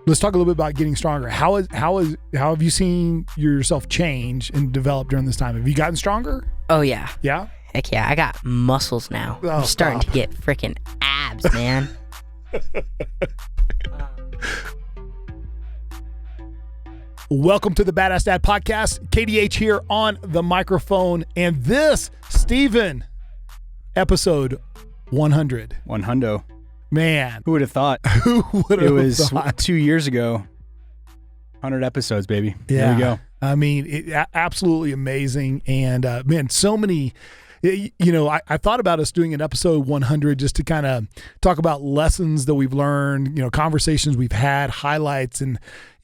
Let's talk a little bit about getting stronger. How have you seen yourself change and develop during this time? Have you gotten stronger? Oh, yeah. Yeah? Heck yeah. I got muscles now. I'm starting to get freaking abs, man. Welcome to the Badass Dad Podcast. KDH here on the microphone. And this, Steven, episode 100. 100. Man. Who would have thought? Who would have thought? It was 2 years ago. 100 episodes, baby. Yeah. There we go. I mean, absolutely amazing. And man, so many, I thought about us doing an episode 100 just to kind of talk about lessons that we've learned, conversations we've had, highlights. And,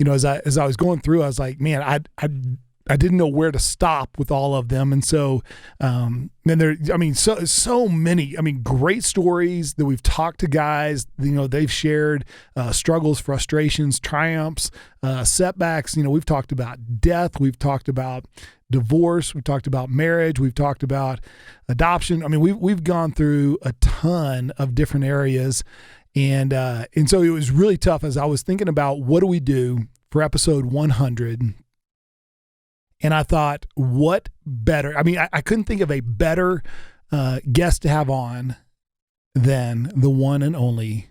as I was going through, I was like, man, I didn't know where to stop with all of them. And so, so many, great stories that we've talked to guys, they've shared struggles, frustrations, triumphs, setbacks. We've talked about death. We've talked about divorce. We've talked about marriage. We've talked about adoption. We've gone through a ton of different areas. And so it was really tough as I was thinking about what do we do for episode 100. And I thought, what better? I couldn't think of a better guest to have on than the one and only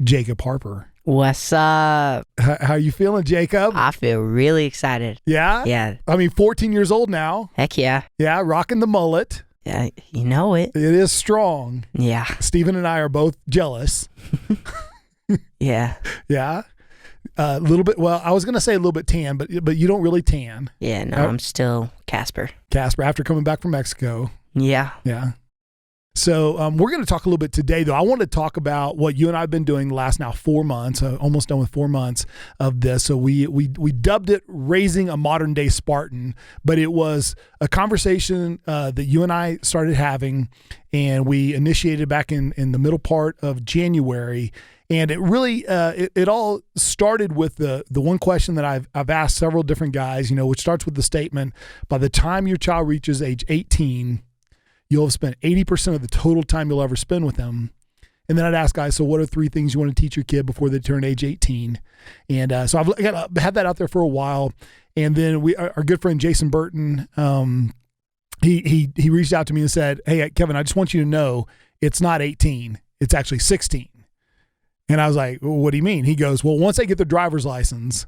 Jacob Harper. What's up? How you feeling, Jacob? I feel really excited. Yeah? Yeah. 14 years old now. Heck yeah. Yeah, rocking the mullet. Yeah, you know it. It is strong. Yeah. Steven and I are both jealous. Yeah. Yeah. A little bit, well, I was going to say a little bit tan, but you don't really tan. Yeah, no, I'm still Casper. Casper, after coming back from Mexico. Yeah. Yeah. So we're going to talk a little bit today, though. I want to talk about what you and I have been doing the last now 4 months, almost done with 4 months of this. So we dubbed it Raising a Modern Day Spartan, but it was a conversation that you and I started having, and we initiated back in the middle part of January. And it really, it all started with the one question that I've asked several different guys, which starts with the statement, by the time your child reaches age 18, you'll have spent 80% of the total time you'll ever spend with them. And then I'd ask guys, so what are 3 things you want to teach your kid before they turn age 18? And so I've had that out there for a while. And then our good friend Jason Burton, he reached out to me and said, hey, Kevin, I just want you to know it's not 18. It's actually 16. And I was like, well, what do you mean? He goes, well, once they get their driver's license,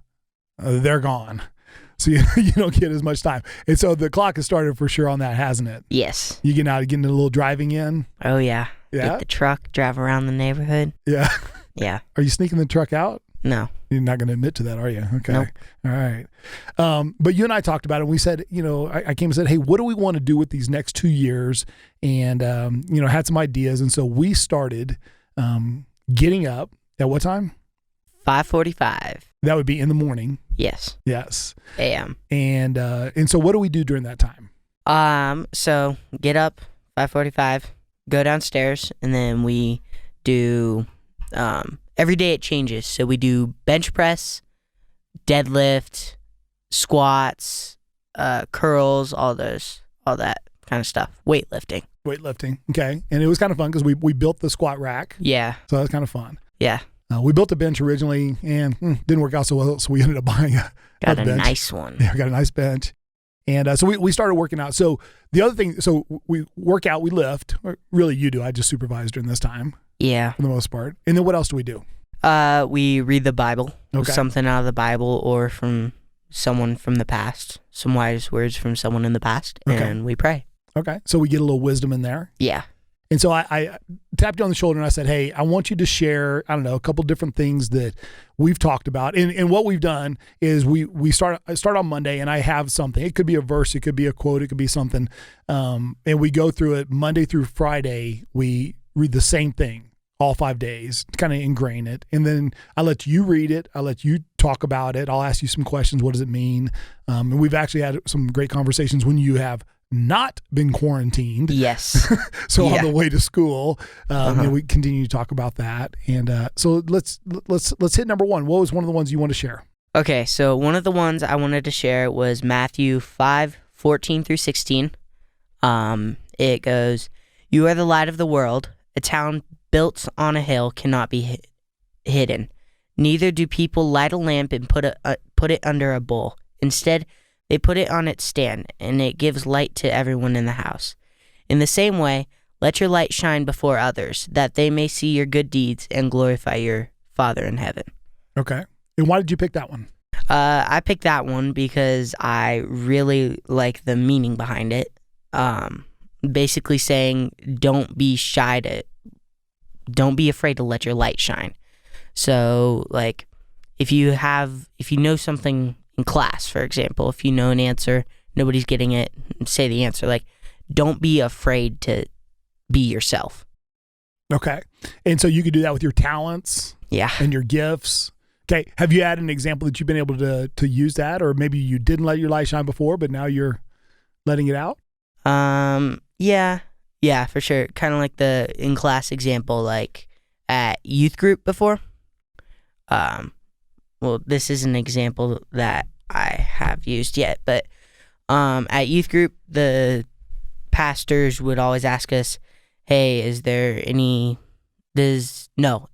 they're gone. So you don't get as much time. And so the clock has started for sure on that, hasn't it? Yes. You getting a little driving in? Oh, yeah. Yeah. Get the truck, drive around the neighborhood. Yeah. Yeah. Are you sneaking the truck out? No. You're not going to admit to that, are you? Okay. Nope. All right. But you and I talked about it, and we said, I came and said, hey, what do we want to do with these next 2 years? And, had some ideas. And so we started getting up at what time? 5:45. That would be in the morning. Yes. Yes. AM. And so what do we do during that time? So get up 5:45, go downstairs, and then we do every day it changes. So we do bench press, deadlift, squats, curls, all that kind of stuff. Weightlifting. Okay. And it was kind of fun because we built the squat rack. Yeah. So that was kind of fun. Yeah. We built a bench originally and didn't work out so well, so we ended up buying a bench. Nice one. Yeah, we got a nice bench. And so we started working out. So the other thing, so we work out, we lift. Or really, you do. I just supervise during this time. Yeah. For the most part. And then what else do we do? We read the Bible. Okay. Something out of the Bible or from someone from the past. Some wise words from someone in the past. Okay. And we pray. Okay. So we get a little wisdom in there. Yeah. And so I tapped you on the shoulder and I said, hey, I want you to share, I don't know, a couple different things that we've talked about. And what we've done is I start on Monday and I have something. It could be a verse, it could be a quote, it could be something. And we go through it Monday through Friday. We read the same thing all 5 days, to kind of ingrain it. And then I let you read it. I let you talk about it. I'll ask you some questions. What does it mean? And we've actually had some great conversations when you have not been quarantined. Yes. So on the way to school, and we continue to talk about that. And so let's hit number 1. What was one of the ones you want to share? Okay, so one of the ones I wanted to share was Matthew 5:14 through 16. It goes, "You are the light of the world. A town built on a hill cannot be hidden. Neither do people light a lamp and put it under a bowl. Instead, they put it on its stand, and it gives light to everyone in the house. In the same way, let your light shine before others, that they may see your good deeds and glorify your Father in heaven. Okay. And why did you pick that one? I picked that one because I really like the meaning behind it. Basically saying, don't be afraid to let your light shine. So, like, if you know something in class, for example, if you know an answer, nobody's getting it, say the answer. Like, don't be afraid to be yourself. Okay. And so you could do that with your talents and your gifts. Okay. Have you had an example that you've been able to use that, or maybe you didn't let your light shine before, but now you're letting it out? Yeah, for sure. Kind of like the in-class example, like at youth group before. Well, this is an example that I have used yet, but at youth group, the pastors would always ask us, hey, it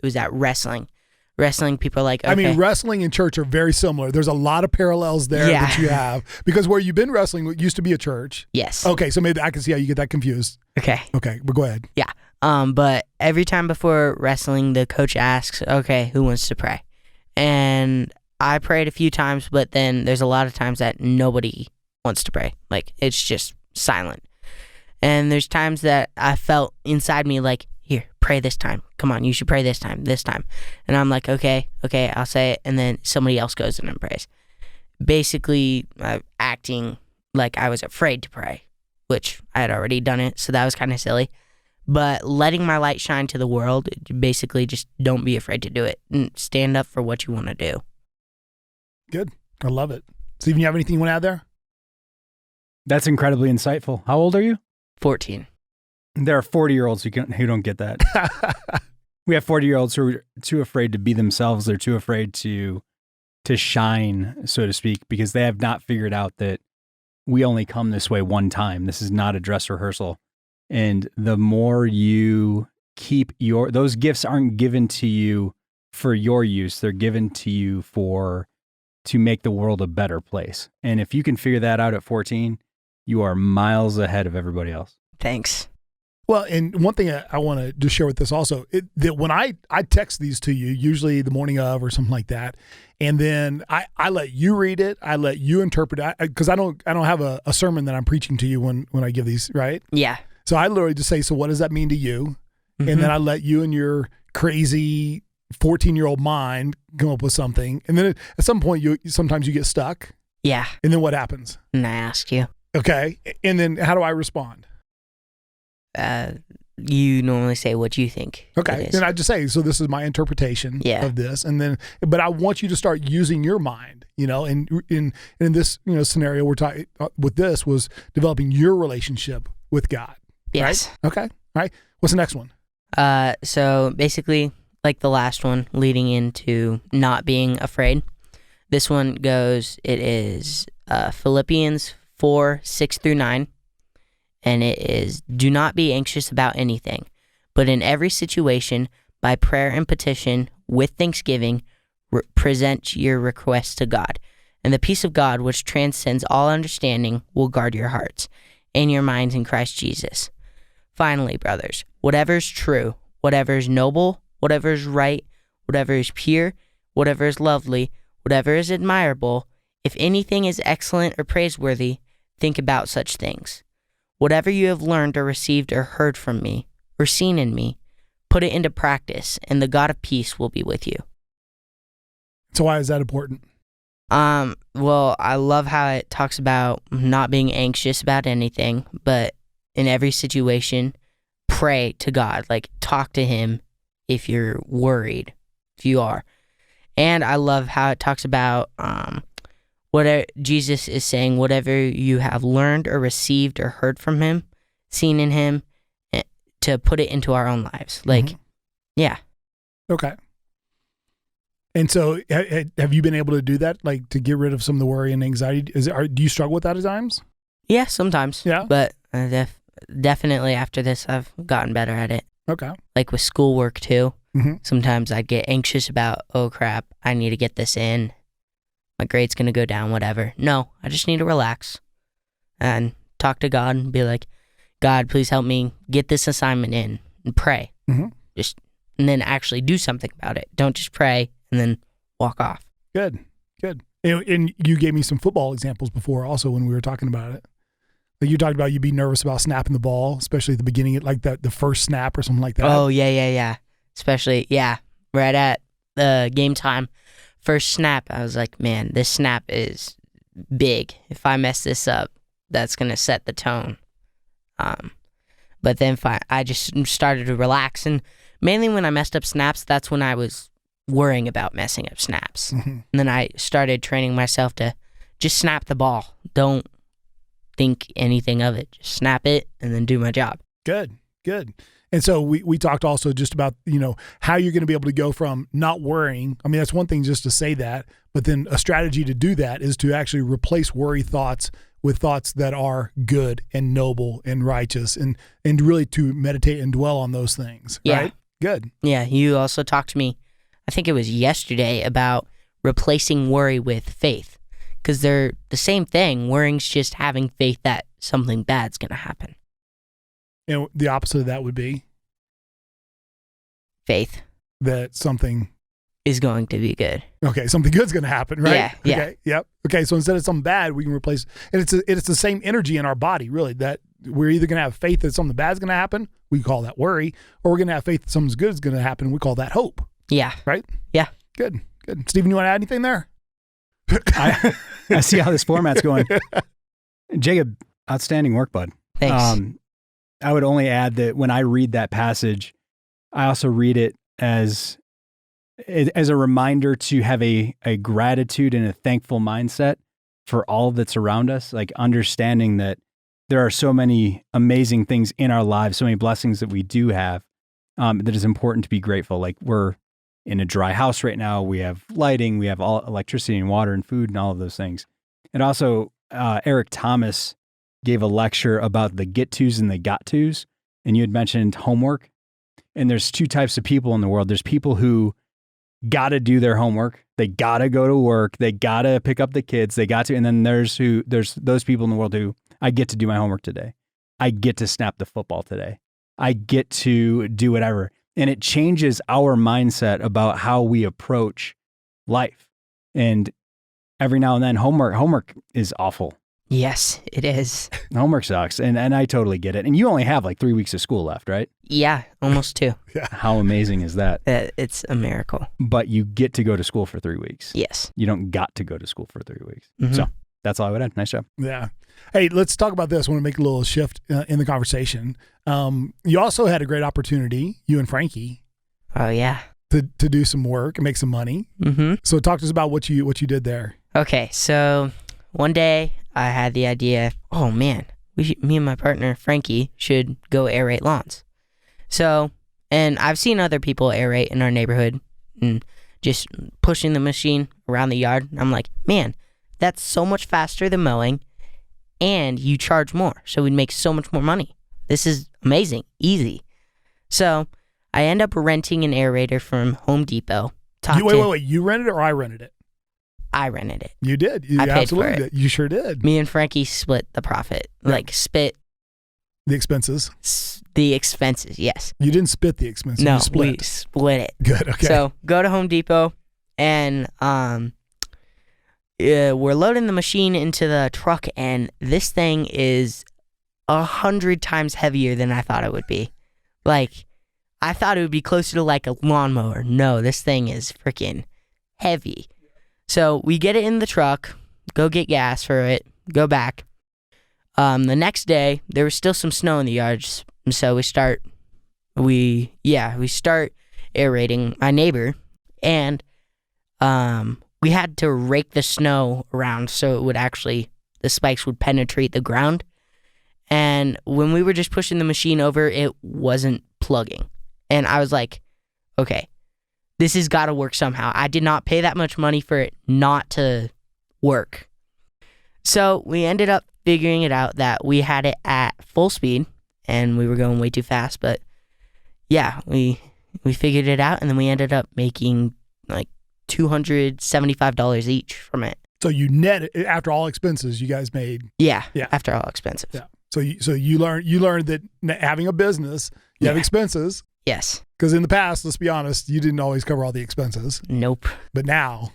was at wrestling. Wrestling, people are like, okay. I mean, wrestling and church are very similar. There's a lot of parallels there that you have, because where you've been wrestling used to be a church. Yes. Okay, so maybe I can see how you get that confused. Okay, but go ahead. Yeah. But every time before wrestling, the coach asks, okay, who wants to pray? And I prayed a few times, but then there's a lot of times that nobody wants to pray. Like, it's just silent. And there's times that I felt inside me like, here, pray this time. Come on, you should pray this time. And I'm like, okay, I'll say it. And then somebody else goes in and prays. Basically, acting like I was afraid to pray, which I had already done it, so that was kind of silly. But letting my light shine to the world, basically just don't be afraid to do it. And stand up for what you want to do. Good. I love it. Steven, you have anything you want to add there? That's incredibly insightful. How old are you? 14. There are 40-year-olds who don't get that. We have 40-year-olds who are too afraid to be themselves. They're too afraid to shine, so to speak, because they have not figured out that we only come this way one time. This is not a dress rehearsal. And the more you keep those gifts aren't given to you for your use. They're given to you to make the world a better place. And if you can figure that out at 14, you are miles ahead of everybody else. Thanks. Well, and one thing I want to just share with this also, that when I text these to you, usually the morning of or something like that, and then I let you read it, I let you interpret it, because I don't have a sermon that I'm preaching to you when I give these, right? Yeah. So I literally just say, so what does that mean to you? Mm-hmm. And then I let you and your crazy 14-year-old mind come up with something. And then at some point, sometimes you get stuck. Yeah. And then what happens? And I ask you. Okay. And then how do I respond? You normally say what you think. Okay. Then I just say, so this is my interpretation of this. And then, but I want you to start using your mind, and in this, scenario we're talking with this was developing your relationship with God. Yes. Right? Okay. All right. What's the next one? So basically, like the last one, leading into not being afraid. This one goes, it is Philippians 4:6-9. And it is, do not be anxious about anything, but in every situation, by prayer and petition, with thanksgiving, present your requests to God. And the peace of God, which transcends all understanding, will guard your hearts and your minds in Christ Jesus. Finally, brothers, whatever is true, whatever is noble, whatever is right, whatever is pure, whatever is lovely, whatever is admirable, if anything is excellent or praiseworthy, think about such things. Whatever you have learned or received or heard from me or seen in me, put it into practice, and the God of peace will be with you. So why is that important? Well, I love how it talks about not being anxious about anything, but in every situation, pray to God. Like, talk to him if you're worried, if you are. And I love how it talks about whatever Jesus is saying, whatever you have learned or received or heard from him, seen in him, to put it into our own lives. Like, yeah. Okay. And so have you been able to do that, like to get rid of some of the worry and anxiety? Do you struggle with that at times? Yeah, sometimes. Yeah. But definitely after this, I've gotten better at it. Okay. Like with schoolwork too. Sometimes I'd get anxious about, oh crap, I need to get this in. My grade's going to go down, whatever. No, I just need to relax and talk to God and be like, God, please help me get this assignment in, and pray. And then actually do something about it. Don't just pray and then walk off. Good. And you gave me some football examples before also when we were talking about it. Like you talked about you'd be nervous about snapping the ball, especially at the beginning, like the first snap or something like that. Oh, yeah. Especially, right at the game time, first snap, I was like, man, this snap is big. If I mess this up, that's going to set the tone. But then I just started to relax. And mainly when I messed up snaps, that's when I was worrying about messing up snaps. And then I started training myself to just snap the ball. Don't think anything of it. Just snap it and then do my job. Good. And so we talked also just about, how you're going to be able to go from not worrying. I mean, that's one thing just to say that, but then a strategy to do that is to actually replace worry thoughts with thoughts that are good and noble and righteous and really to meditate and dwell on those things. Yeah. Right? Good. Yeah. You also talked to me, I think it was yesterday, about replacing worry with faith, because they're the same thing. Worrying's just having faith that something bad's going to happen. And the opposite of that would be? Faith. That something is going to be good. Okay, something good's going to happen, right? Yeah. Okay, yep. Okay, so instead of something bad, we can replace, and it's the same energy in our body, really, that we're either going to have faith that something bad's going to happen, we call that worry, or we're going to have faith that something good is going to happen, we call that hope. Yeah. Right? Yeah. Good. Stephen, you want to add anything there? I see how this format's going. Jacob, outstanding work, bud. Thanks. I would only add that when I read that passage, I also read it as a reminder to have a gratitude and a thankful mindset for all that's around us, like understanding that there are so many amazing things in our lives, so many blessings that we do have, that is important to be grateful. Like we're in a dry house right now. We have lighting, we have all electricity and water and food and all of those things. And also, Eric Thomas gave a lecture about the get-tos and the got-tos, and you had mentioned homework. And there's two types of people in the world. There's people who got to do their homework. They got to go to work. They got to pick up the kids. They got to, and then there's those people in the world who, I get to do my homework today. I get to snap the football today. I get to do whatever. And it changes our mindset about how we approach life. And every now and then homework is awful. Yes, it is. Homework sucks. And I totally get it. And you only have like 3 weeks of school left, right? Yeah, almost 2. Yeah. How amazing is that? It's a miracle. But you get to go to school for 3 weeks. Yes. You don't got to go to school for 3 weeks. So that's all I would add. Nice job. Yeah. Hey, let's talk about this. I want to make a little shift in the conversation. You also had a great opportunity, you and Frankie. Oh, yeah. To do some work and make some money. So talk to us about what you did there. Okay, so one day I had the idea, oh man, me and my partner Frankie should go aerate lawns. So, and I've seen other people aerate in our neighborhood and just pushing the machine around the yard. I'm like, man, that's so much faster than mowing, and you charge more, so we'd make so much more money. This is amazing, easy. So I end up renting an aerator from Home Depot. Wait, you rented it or I rented it? I rented it. You did. You I paid absolutely for it. did. You sure did. Me and Frankie split the profit. Yeah. Like spit The expenses. the expenses, yes. You didn't spit the expenses. No, you split. we split it. Good. Okay. So go to Home Depot and we're loading the machine into the truck, and this thing is 100 times heavier than I thought it would be. Like, I thought it would be closer to like a lawnmower. No, this thing is freaking heavy. So we get it in the truck, go get gas for it, go back. The next day, there was still some snow in the yards, so we start aerating my neighbor, and we had to rake the snow around so it would actually, the spikes would penetrate the ground. And when we were just pushing the machine over, it wasn't plugging. And I was like, okay, this has got to work somehow. I did not pay that much money for it not to work. So we ended up figuring it out that we had it at full speed and we were going way too fast. But yeah, we we figured it out, and then we ended up making like $275 each from it. So you net after all expenses, you guys made. Yeah. Yeah. After all expenses. Yeah. So you learned that having a business, you have expenses. Yes. Because in the past, let's be honest, you didn't always cover all the expenses. Nope. But now.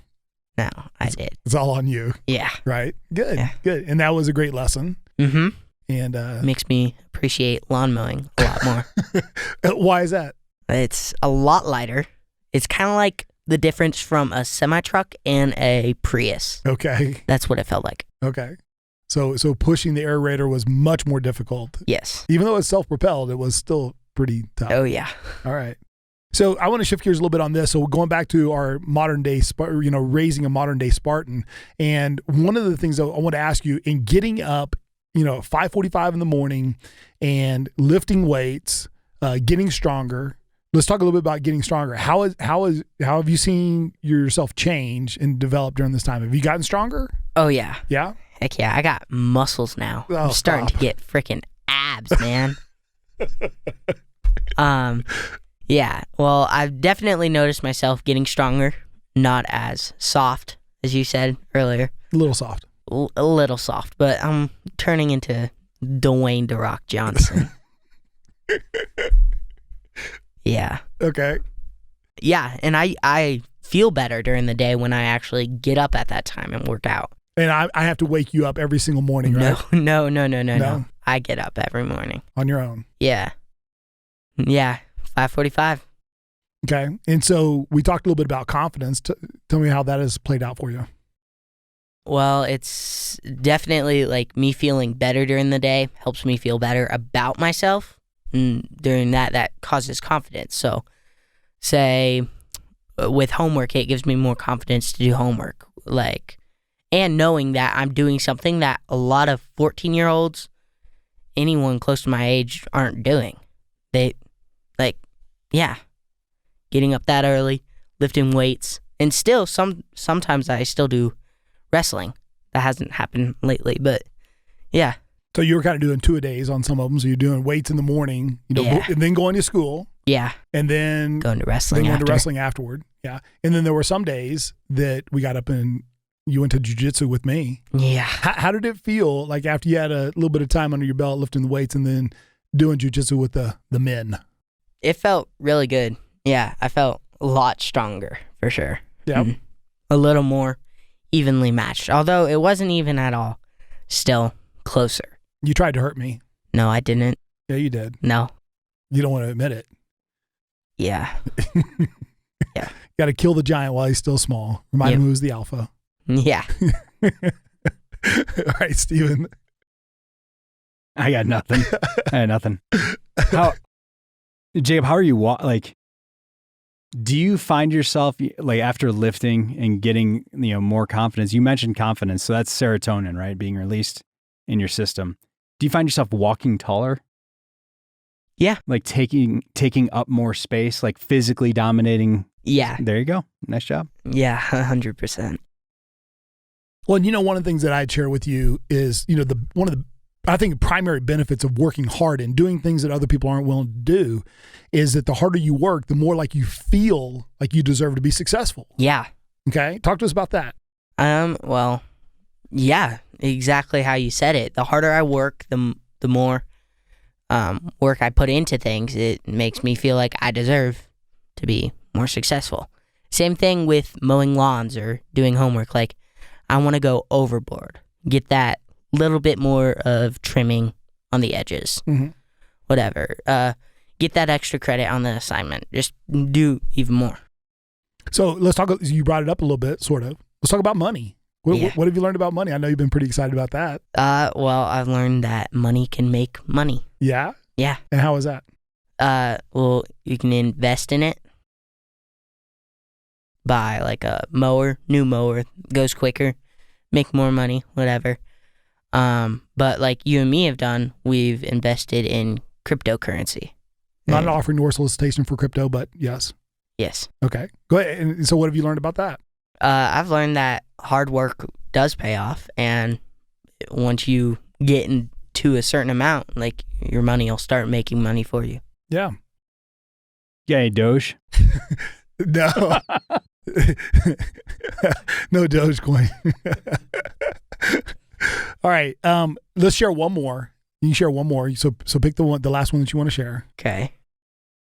No, I did. It's all on you. Yeah. Right. Good. Yeah. Good. And that was a great lesson. Mm-hmm. And makes me appreciate lawn mowing a lot more. Why is that? It's a lot lighter. It's kind of like the difference from a semi-truck and a Prius. Okay. That's what it felt like. Okay. So pushing the aerator was much more difficult. Yes. Even though it's self-propelled, it was still pretty tough. Oh, yeah. All right. So I want to shift gears a little bit on this. So we're going back to our modern day, raising a modern day Spartan. And one of the things I want to ask you, in getting up, 5:45 in the morning and lifting weights, getting stronger. Let's talk a little bit about getting stronger. How have you seen yourself change and develop during this time? Have you gotten stronger? Oh, yeah. Yeah? Heck yeah. I got muscles now. Oh, I'm starting stop. to get freaking abs, man. Yeah. Well, I've definitely noticed myself getting stronger, not as soft, as you said earlier. A little soft. A little soft, but I'm turning into Dwayne "The Rock" Johnson. Yeah. Okay. Yeah, and I feel better during the day when I actually get up at that time and work out. And I have to wake you up every single morning, right? No. I get up every morning. On your own. Yeah. Yeah, 5:45. Okay. And so we talked a little bit about confidence. Tell me how that has played out for you. Well, it's definitely like me feeling better during the day helps me feel better about myself. And during that causes confidence. So say with homework, it gives me more confidence to do homework. And knowing that I'm doing something that a lot of 14-year-olds, anyone close to my age, aren't doing. Getting up that early, lifting weights, and still sometimes I still do wrestling. That hasn't happened lately, but yeah. So you were kind of doing 2-a-days on some of them. So you're doing weights in the morning, and then going to school. Yeah. And then going to wrestling afterward. Yeah. And then there were some days that we got up and you went to jiu-jitsu with me. Yeah. How did it feel like after you had a little bit of time under your belt lifting the weights and then doing jiu-jitsu with the men? It felt really good. Yeah. I felt a lot stronger for sure. Yeah. A little more evenly matched, although it wasn't even at all. Still closer. You tried to hurt me. No, I didn't. Yeah, you did. No. You don't want to admit it. Yeah. Yeah. Got to kill the giant while he's still small. Remind him who's the alpha. Yeah. All right, Steven. I got nothing. Jacob, how are you? Do you find yourself after lifting and getting more confidence? You mentioned confidence, so that's serotonin, right? Being released in your system. Do you find yourself walking taller? Yeah. Taking up more space, physically dominating. Yeah. There you go. Nice job. Yeah, 100%. Well, and one of the things that I'd share with you is, one of the, I think, primary benefits of working hard and doing things that other people aren't willing to do is that the harder you work, the more you feel like you deserve to be successful. Yeah. Okay. Talk to us about that. Well, yeah, exactly how you said it. The harder I work, the more work I put into things, it makes me feel like I deserve to be more successful. Same thing with mowing lawns or doing homework. I want to go overboard, get that little bit more of trimming on the edges, whatever. Get that extra credit on the assignment. Just do even more. So let's talk. You brought it up a little bit, sort of. Let's talk about money. What have you learned about money? I know you've been pretty excited about that. Well, I've learned that money can make money. Yeah? Yeah. And how is that? Well, you can invest in it. Buy a new mower, goes quicker, make more money, whatever. But you and me have done, we've invested in cryptocurrency. Not offering no solicitation for crypto, but yes. Yes. Okay. Go ahead. And so what have you learned about that? I've learned that hard work does pay off, and once you get into a certain amount, your money will start making money for you. Yeah. Yeah, hey, Doge. No. No Dogecoin. All right. Let's share one more. You can share one more. So pick the last one that you want to share. Okay.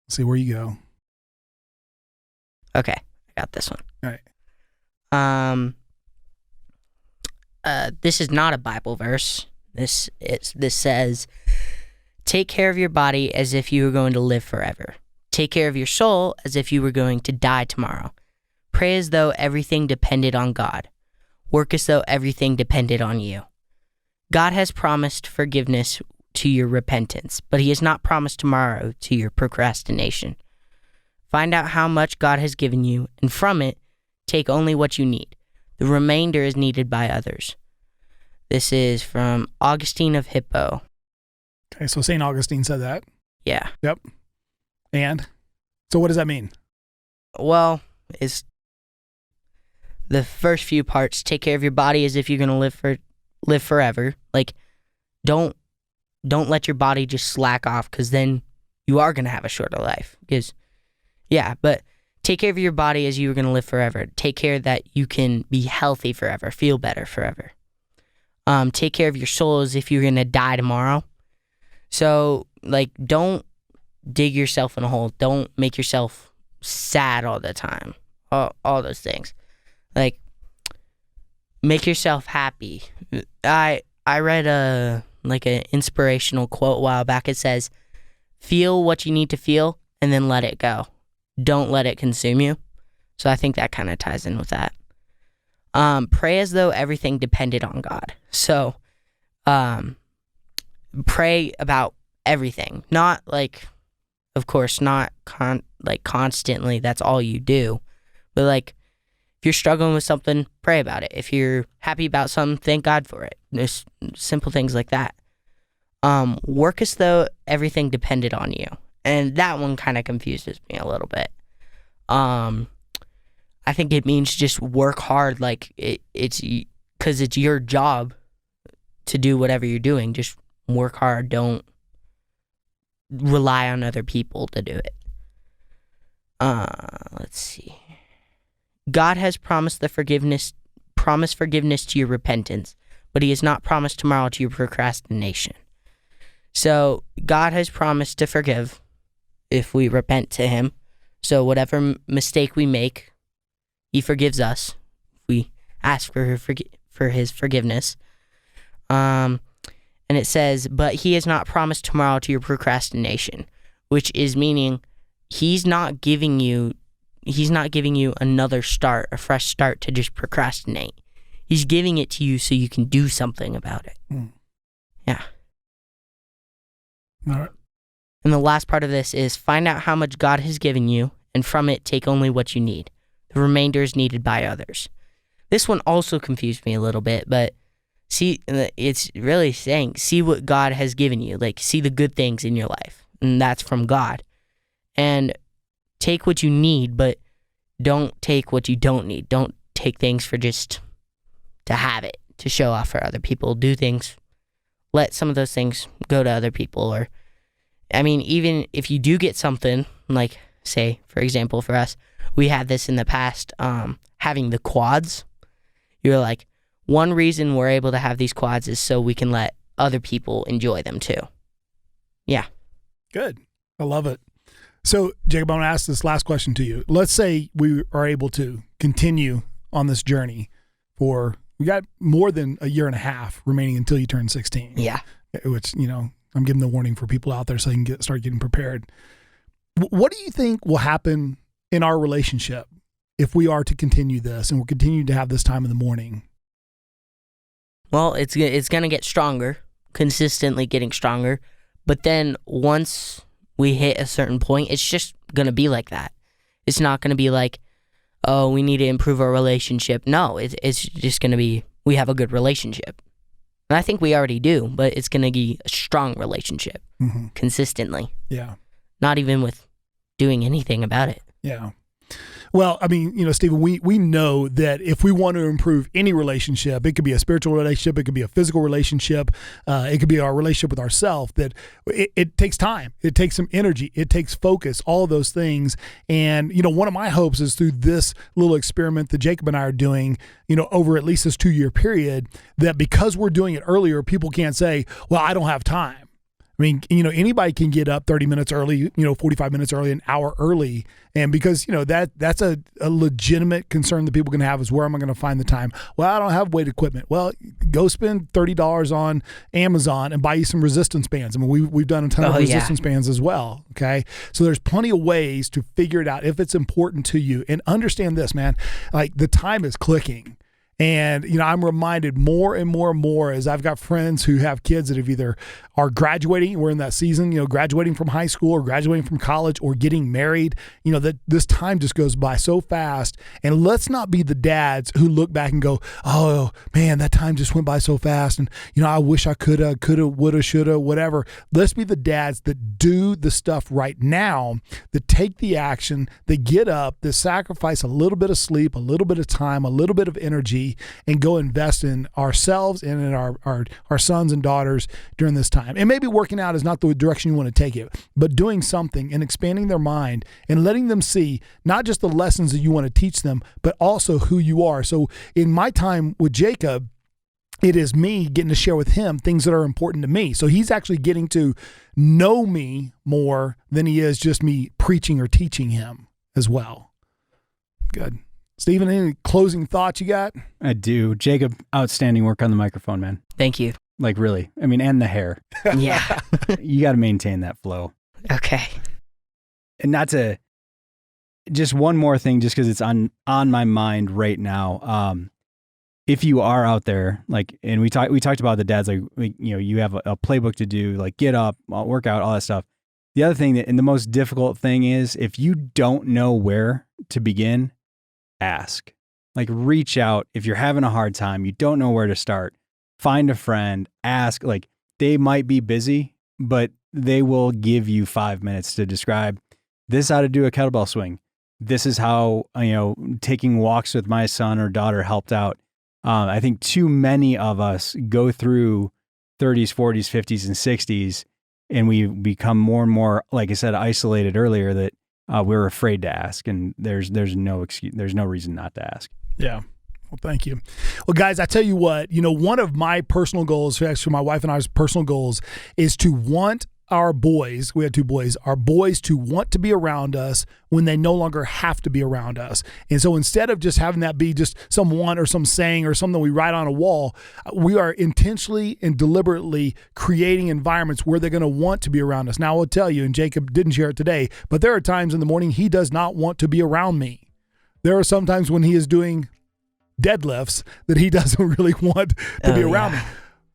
See where you go. Okay. I got this one. All right. This is not a Bible verse. This says, take care of your body as if you were going to live forever. Take care of your soul as if you were going to die tomorrow. Pray as though everything depended on God. Work as though everything depended on you. God has promised forgiveness to your repentance, but he has not promised tomorrow to your procrastination. Find out how much God has given you, and from it, take only what you need. The remainder is needed by others. This is from Augustine of Hippo. Okay, so St. Augustine said that. Yeah. Yep. And so what does that mean? Well, it's the first few parts. Take care of your body as if you're going to live forever. Like, don't let your body just slack off, because then you are going to have a shorter life. But take care of your body as you were going to live forever. Take care that you can be healthy forever, feel better forever. Take care of your soul as if you're going to die tomorrow. So, like, don't dig yourself in a hole. Don't make yourself sad all the time. All those things. Like, make yourself happy. I read an inspirational quote a while back. It says, feel what you need to feel and then let it go. Don't let it consume you. So I think that kind of ties in with that. Pray as though everything depended on God. So, pray about everything. Not like, of course, not constantly. That's all you do. But like, if you're struggling with something, pray about it. If you're happy about something, thank God for it. There's simple things like that. Work as though everything depended on you. And that one kind of confuses me a little bit. I think it means just work hard. Like, it's because it's your job to do whatever you're doing. Just work hard. Don't rely on other people to do it. Let's see. God has promised forgiveness to your repentance, but he has not promised tomorrow to your procrastination. So God has promised to forgive if we repent to him. So whatever mistake we make, he forgives us. We ask for his forgiveness. And it says, but he has not promised tomorrow to your procrastination, which is meaning he's not giving you another start, a fresh start to just procrastinate. He's giving it to you so you can do something about it. Yeah. All right. And the last part of this is find out how much God has given you, and from it take only what you need. The remainder is needed by others. This one also confused me a little bit, but see, it's really saying, see what God has given you. Like, see the good things in your life, and that's from God. And take what you need, but don't take what you don't need. Don't take things for just to have it, to show off for other people. Do things, let some of those things go to other people. Or, I mean, even if you do get something, like, say, for example, for us, we had this in the past, having the quads. You're like, one reason we're able to have these quads is so we can let other people enjoy them too. Yeah. Good. I love it. So, Jacob, I'm going to ask this last question to you. Let's say we are able to continue on this journey we got more than a year and a half remaining until you turn 16. Yeah. Which, I'm giving the warning for people out there so they can start getting prepared. What do you think will happen in our relationship if we are to continue this and we're continuing to have this time in the morning? Well, it's going to get stronger, consistently getting stronger. But then once we hit a certain point, it's just going to be like that. It's not going to be like, oh, we need to improve our relationship. No, it's just going to be, we have a good relationship. And I think we already do, but it's going to be a strong relationship consistently. Yeah. Not even with doing anything about it. Yeah. Well, I mean, Stephen, we know that if we want to improve any relationship, it could be a spiritual relationship, it could be a physical relationship, it could be our relationship with ourselves, that it takes time. It takes some energy. It takes focus, all of those things. And, one of my hopes is through this little experiment that Jacob and I are doing, over at least this 2-year period, that because we're doing it earlier, people can't say, well, I don't have time. I mean, anybody can get up 30 minutes early, 45 minutes early, an hour early. And because, that's a legitimate concern that people can have is, where am I going to find the time? Well, I don't have weight equipment. Well, go spend $30 on Amazon and buy you some resistance bands. I mean, we've done a ton of resistance bands as well. Okay. So there's plenty of ways to figure it out if it's important to you. And understand this, man, like the time is clicking. And, I'm reminded more and more and more as I've got friends who have kids that have either are graduating, we're in that season, graduating from high school or graduating from college or getting married, that this time just goes by so fast. And let's not be the dads who look back and go, oh man, that time just went by so fast. And, I wish I coulda, woulda, shoulda, whatever. Let's be the dads that do the stuff right now, that take the action, that get up, that sacrifice a little bit of sleep, a little bit of time, a little bit of energy, and go invest in ourselves and in our sons and daughters during this time. And maybe working out is not the direction you want to take it, but doing something and expanding their mind and letting them see not just the lessons that you want to teach them, but also who you are. So in my time with Jacob, it is me getting to share with him things that are important to me. So he's actually getting to know me more than he is just me preaching or teaching him as well. Good. Stephen, any closing thoughts you got? I do. Jacob, outstanding work on the microphone, man. Thank you. Like really. I mean, and the hair. Yeah. You got to maintain that flow. Okay. And not to, just one more thing, just because it's on my mind right now. If you are out there, like, and we talked about the dads, like, you have a playbook to do, like get up, work out, all that stuff. The other thing and the most difficult thing is if you don't know where to begin, ask. Like reach out. If you're having a hard time, you don't know where to start, find a friend, ask. Like they might be busy, but they will give you 5 minutes to describe this, how to do a kettlebell swing. This is how, taking walks with my son or daughter helped out. I think too many of us go through 30s, 40s, 50s, and 60s, and we become more and more, like I said, isolated earlier, that we're afraid to ask, and there's no excuse, there's no reason not to ask. Yeah. Well, thank you. Well, guys, I tell you what, one of my personal goals, actually my wife and I's personal goals, is to want our boys, we have 2 boys, our boys to want to be around us when they no longer have to be around us. And so instead of just having that be just some want or some saying or something we write on a wall, we are intentionally and deliberately creating environments where they're going to want to be around us. Now, I will tell you, and Jacob didn't share it today, but there are times in the morning he does not want to be around me. There are some times when he is doing deadlifts that he doesn't really want to be around me.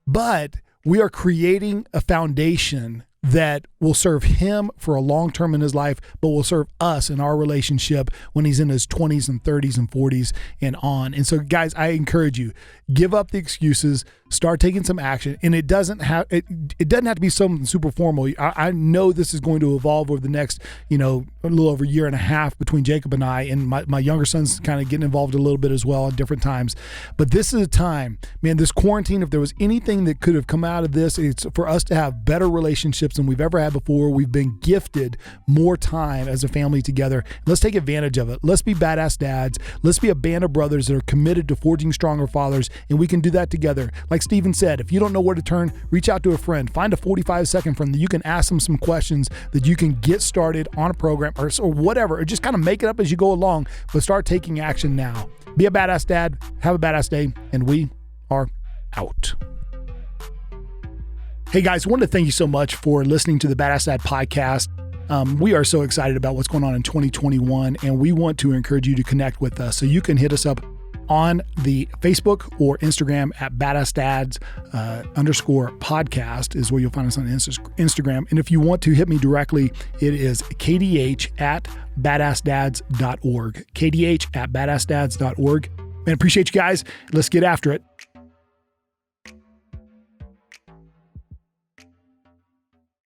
But we are creating a foundation that will serve him for a long term in his life, but will serve us in our relationship when he's in his 20s and 30s and 40s and on. And so, guys, I encourage you, give up the excuses, start taking some action. And it doesn't have to be something super formal. I know this is going to evolve over the next, a little over a year and a half between Jacob and I, and my younger son's kind of getting involved a little bit as well at different times. But this is a time, man, this quarantine, if there was anything that could have come out of this, it's for us to have better relationships than we've ever had before. We've been gifted more time as a family together. Let's take advantage of it. Let's be badass dads. Let's be a band of brothers that are committed to forging stronger fathers, and we can do that together. Like Stephen said, if you don't know where to turn, reach out to a friend. Find a 45-second friend that you can ask them some questions that you can get started on a program or whatever, or just kind of make it up as you go along, but start taking action now. Be a badass dad. Have a badass day, and we are out. Hey guys, I wanted to thank you so much for listening to the Badass Dad podcast. We are so excited about what's going on in 2021, and we want to encourage you to connect with us. So you can hit us up on the Facebook or Instagram at BadAssDads _podcast is where you'll find us on Instagram. And if you want to hit me directly, it is KDH at BadAssDads.org. KDH at BadAssDads.org. Man, appreciate you guys. Let's get after it.